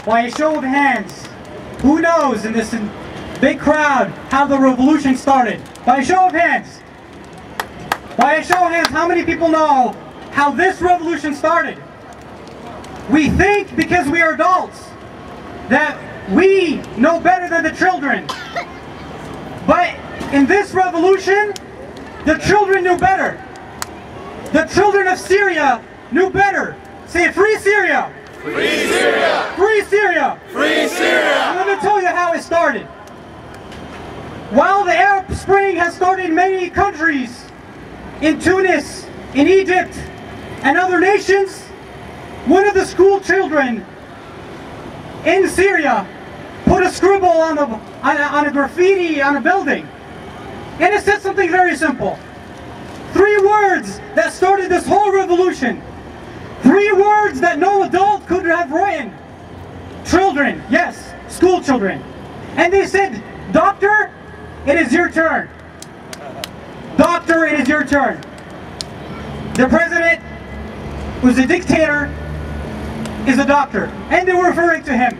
by a show of hands, who knows in this big crowd how the revolution started? By a show of hands. By a show of hands, how many people know how this revolution started? We think because we are adults that we know better than the children. But in this revolution, the children knew better. The children of Syria knew better. Say, free Syria! Free Syria! Free Syria! Free Syria! I'm going to tell you how it started. While the Arab Spring has started in many countries, in Tunis, in Egypt, and other nations, one of the school children in Syria put a scribble on a graffiti on a building. And it said something very simple. 3 words that started this whole revolution. 3 words that no adult could have written. Children, yes, school children. And they said, "Doctor, it is your turn. Doctor, it is your turn." The president, who's a dictator, is a doctor. And they were referring to him.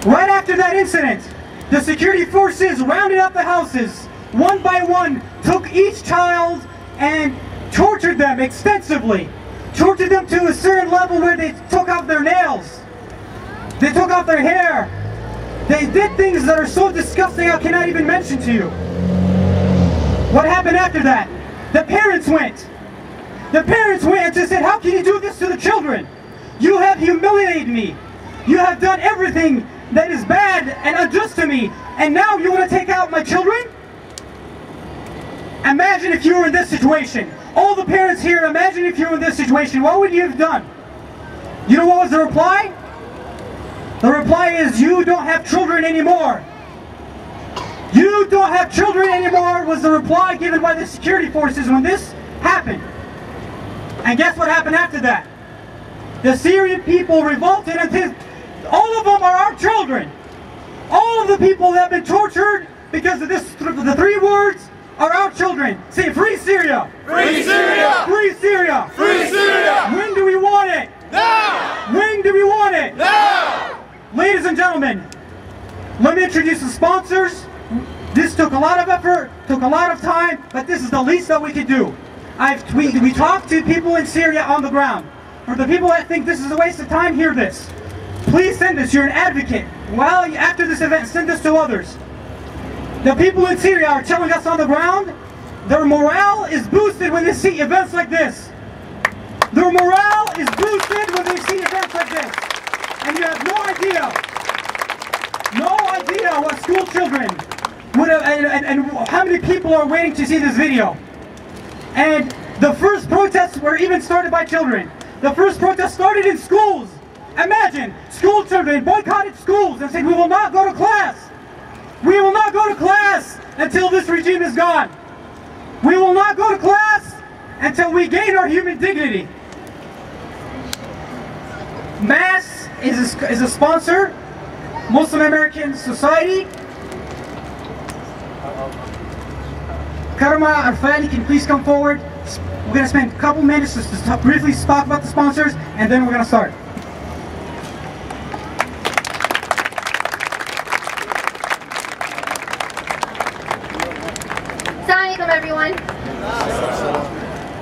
Right after that incident, the security forces rounded up the houses, one by one, took each child and tortured them extensively. Tortured them to a certain level where they took off their nails. They took off their hair. They did things that are so disgusting I cannot even mention to you. What happened after that? The parents went. The parents went and just said, "How can you do this to the children? You have humiliated me. You have done everything that is bad and unjust to me. And now you want to take out my children?" Imagine if you were in this situation. All the parents here, imagine if you were in this situation. What would you have done? You know what was the reply? The reply is, "You don't have children anymore." "You don't have children anymore" was the reply given by the security forces when this happened. And guess what happened after that? The Syrian people revolted and said, "All of them are our children. All of the people that have been tortured because of this, the 3 words, are our children." Say, "Free Syria! Free Syria! Free Syria! Free Syria! When do we want it? Now! When do we want it? Now! Ladies and gentlemen, let me introduce the sponsors. This took a lot of effort, took a lot of time, but this is the least that we could do. We talked to people in Syria on the ground. For the people that think this is a waste of time, hear this. Please send this. You're an advocate. Well, after this event, send this to others. The people in Syria are telling us on the ground, their morale is boosted when they see events like this. Their morale is boosted when they see events like this. And you have no idea what school children would have, and how many people are waiting to see this video. And the first protests were even started by children. The first protest started in schools. Imagine, school children boycotted schools and said, "We will not go to class. We will not go to class until this regime is gone. We will not go to class until we gain our human dignity." MAS is a sponsor, Muslim American Society. Karma Arfani, can you please come forward? We're going to spend a couple minutes just to briefly talk about the sponsors, and then we're going to start. Assalamualaikum, everyone.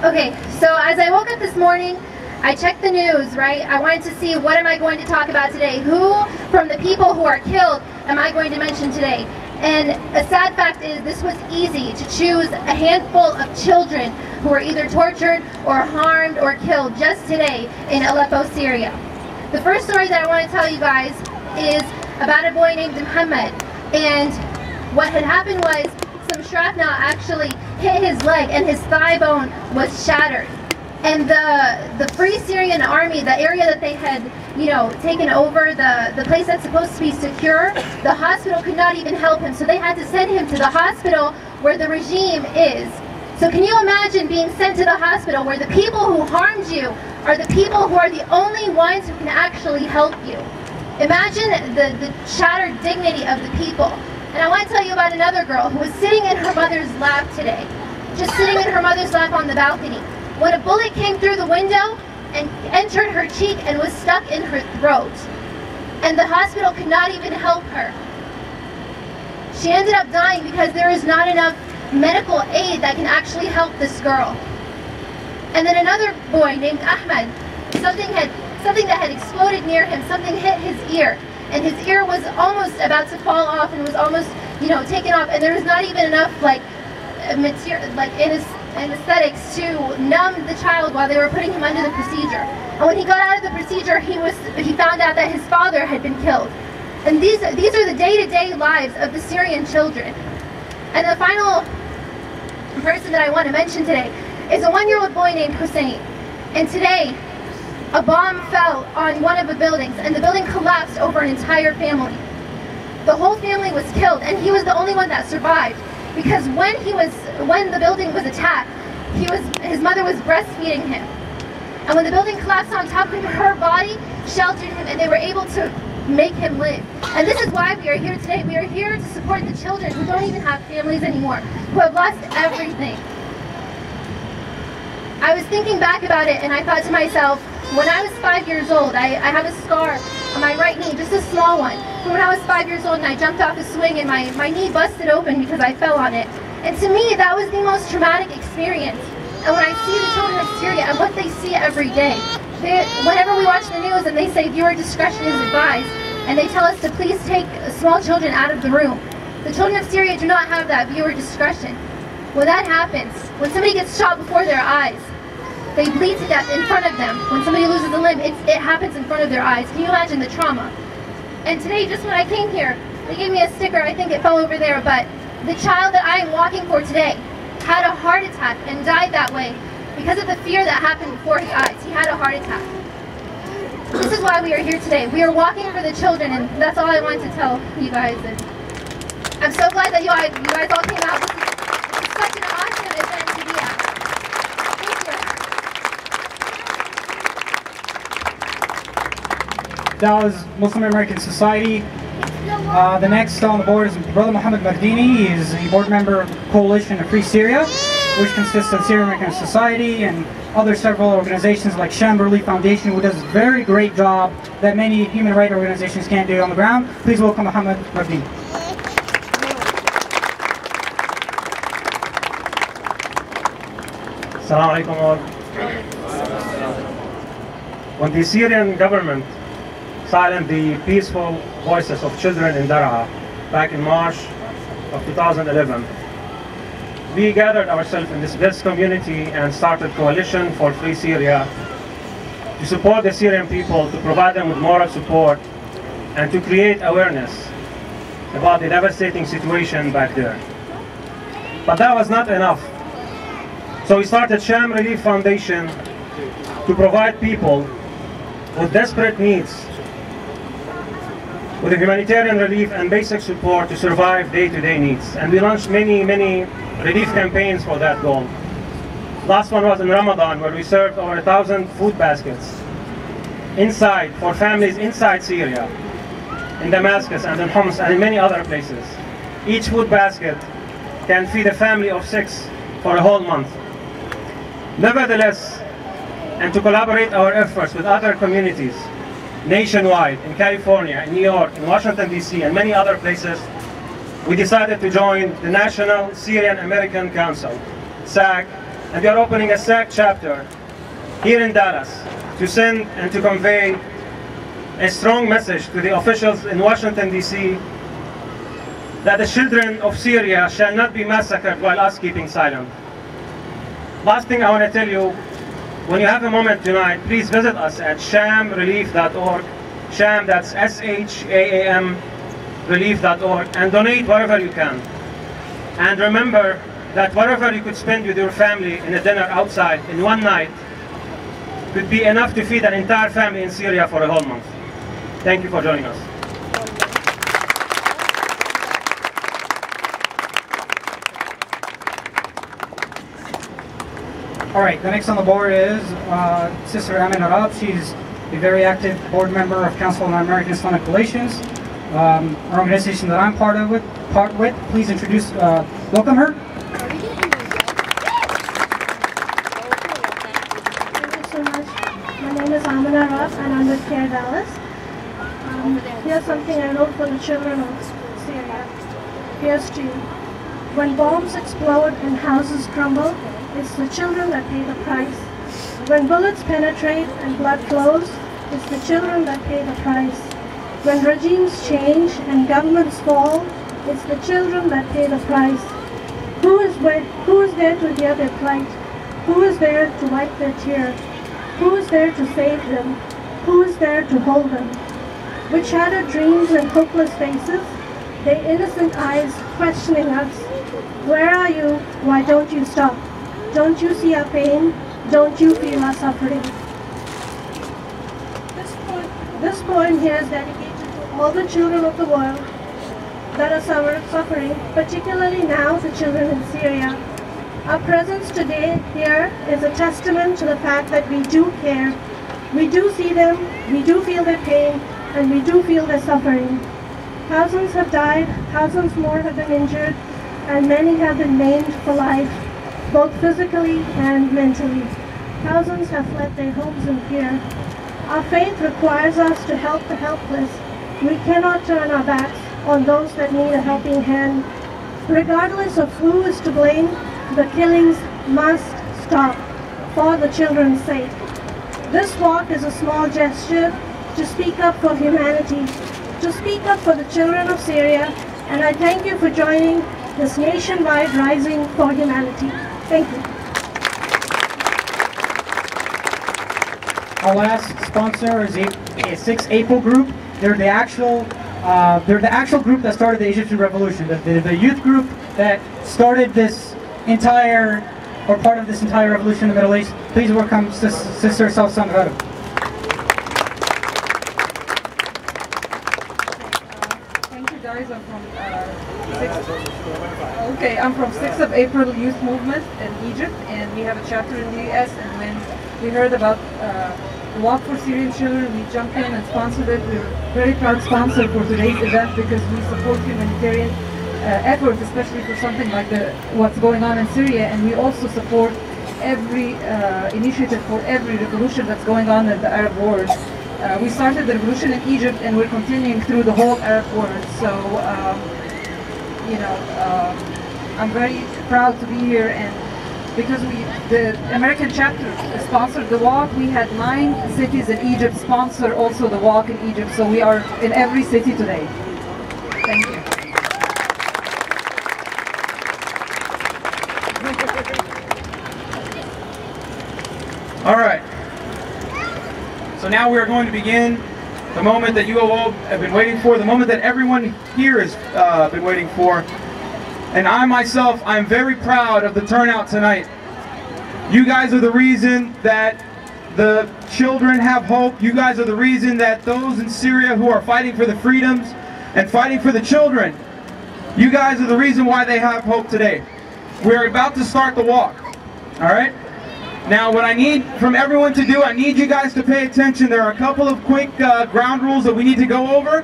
Okay, so as I woke up this morning, I checked the news, right? I wanted to see what am I going to talk about today. Who from the people who are killed am I going to mention today? And a sad fact is this was easy to choose a handful of children who were either tortured or harmed or killed just today in Aleppo, Syria. The first story that I want to tell you guys is about a boy named Muhammad. And what had happened was some shrapnel actually hit his leg and his thigh bone was shattered. And the Free Syrian Army, the area that they had, taken over, the place that's supposed to be secure, the hospital could not even help him. So they had to send him to the hospital where the regime is. So can you imagine being sent to the hospital where the people who harmed you are the people who are the only ones who can actually help you? Imagine the shattered dignity of the people. And I want to tell you about another girl who was sitting in her mother's lap today. Just sitting in her mother's lap on the balcony. When a bullet came through the window and entered her cheek and was stuck in her throat. and the hospital could not even help her. She ended up dying because there is not enough medical aid that can actually help this girl. And then another boy named Ahmed, something that had exploded near him, something hit his ear, and his ear was almost about to fall off and was almost, you know, taken off, and there was not even enough material, anesthetics to numb the child while they were putting him under the procedure. And when he got out of the procedure, he found out that his father had been killed. And these are the day-to-day lives of the Syrian children. And the final person that I want to mention today is a 1-year-old boy named Hussein. And today, a bomb fell on one of the buildings, and the building collapsed over an entire family. The whole family was killed, and he was the only one that survived. Because when the building was attacked, his mother was breastfeeding him. And when the building collapsed on top of him, her body sheltered him, and they were able to make him live. And this is why we are here today. We are here to support the children who don't even have families anymore, who have lost everything. I was thinking back about it, and I thought to myself, when I was 5 years old, I have a scar on my right knee, just a small one. From when I was 5 years old and I jumped off a swing and my knee busted open because I fell on it. And to me, that was the most traumatic experience. And when I see the children of Syria and what they see every day, whenever we watch the news and they say viewer discretion is advised, and they tell us to please take small children out of the room, the children of Syria do not have that viewer discretion. When that happens, when somebody gets shot before their eyes, they bleed to death in front of them. When somebody loses a limb, it happens in front of their eyes. Can you imagine the trauma? And today, just when I came here, they gave me a sticker. I think it fell over there, but the child that I am walking for today had a heart attack and died that way because of the fear that happened before his eyes. He had a heart attack. This is why we are here today. We are walking for the children, and that's all I wanted to tell you guys. And I'm so glad that you guys all came out. This is such an awesome event to be at. That was Muslim American Society. The next on the board is Brother Muhammad Mardini. He is a board member of the Coalition of Free Syria, which consists of Syrian American Society and other several organizations like Sham Relief Foundation, who does a very great job that many human rights organizations can't do on the ground. Please welcome Muhammad Mardini. Assalamu alaikum all. When the Syrian government silenced the peaceful voices of children in Dar'a back in March of 2011, we gathered ourselves in this blessed community and started Coalition for Free Syria to support the Syrian people, to provide them with moral support, and to create awareness about the devastating situation back there. But that was not enough. So we started Sham Relief Foundation to provide people with desperate needs with humanitarian relief and basic support to survive day-to-day needs. And we launched many relief campaigns for that goal. Last one was in Ramadan, where we served over 1,000 food baskets for families inside Syria, in Damascus and in Homs and in many other places. Each food basket can feed a family of 6 for a whole month. Nevertheless, and to collaborate our efforts with other communities nationwide, in California, in New York, in Washington, D.C., and many other places, we decided to join the National Syrian American Council, SAC, and we are opening a SAC chapter here in Dallas to send and to convey a strong message to the officials in Washington, D.C. that the children of Syria shall not be massacred while us keeping silent. Last thing I want to tell you, when you have a moment tonight, please visit us at shamrelief.org. Sham, that's S-H-A-A-M, relief.org, and donate wherever you can. And remember that whatever you could spend with your family in a dinner outside in one night could be enough to feed an entire family in Syria for a whole month. Thank you for joining us. All right, the next on the board is Sister Amin Arab. She's a very active board member of Council on American Islamic Relations, an organization that I'm part with. Please introduce, welcome her. Thank you so much. My name is Amin Arab and I'm with Care Dallas. Here's something I wrote for the children of Syria. Here's to you. When bombs explode and houses crumble, it's the children that pay the price. When bullets penetrate and blood flows, it's the children that pay the price. When regimes change and governments fall, it's the children that pay the price. Who is there to hear their plight? Who is there to wipe their tear? Who is there to save them? Who is there to hold them? With shattered dreams and hopeless faces, their innocent eyes questioning us. Where are you? Why don't you stop? Don't you see our pain? Don't you feel our suffering? This poem here is dedicated to all the children of the world that are suffering, particularly now the children in Syria. Our presence today here is a testament to the fact that we do care. We do see them, we do feel their pain, and we do feel their suffering. Thousands have died, thousands more have been injured, and many have been maimed for life, both physically and mentally. Thousands have fled their homes in fear. Our faith requires us to help the helpless. We cannot turn our backs on those that need a helping hand. Regardless of who is to blame, the killings must stop for the children's sake. This walk is a small gesture to speak up for humanity, to speak up for the children of Syria, and I thank you for joining this nationwide rising for humanity. Thank you. Our last sponsor is a 6 April group. They're the actual group that started the Egyptian Revolution. The youth group that started this entire, or part of this entire revolution in the Middle East. Please welcome Sister Salsan Gharib. Thank you guys. I'm from 6th of April Youth Movement in Egypt, and we have a chapter in the US, and when we heard about the Walk for Syrian Children, we jumped in and sponsored it. We're a very proud sponsor for today's event because we support humanitarian efforts, especially for something like what's going on in Syria, and we also support every initiative for every revolution that's going on in the Arab world. We started the revolution in Egypt, and we're continuing through the whole Arab world. So, I'm very proud to be here, and because the American chapter sponsored the walk, we had 9 cities in Egypt sponsor also the walk in Egypt. So we are in every city today. Thank you. All right. So now we are going to begin the moment that you all have been waiting for, the moment that everyone here has been waiting for. And I myself, I'm very proud of the turnout tonight. You guys are the reason that the children have hope. You guys are the reason that those in Syria who are fighting for the freedoms and fighting for the children, you guys are the reason why they have hope today. We're about to start the walk, all right? Now what I need from everyone to do, I need you guys to pay attention. There are a couple of quick ground rules that we need to go over.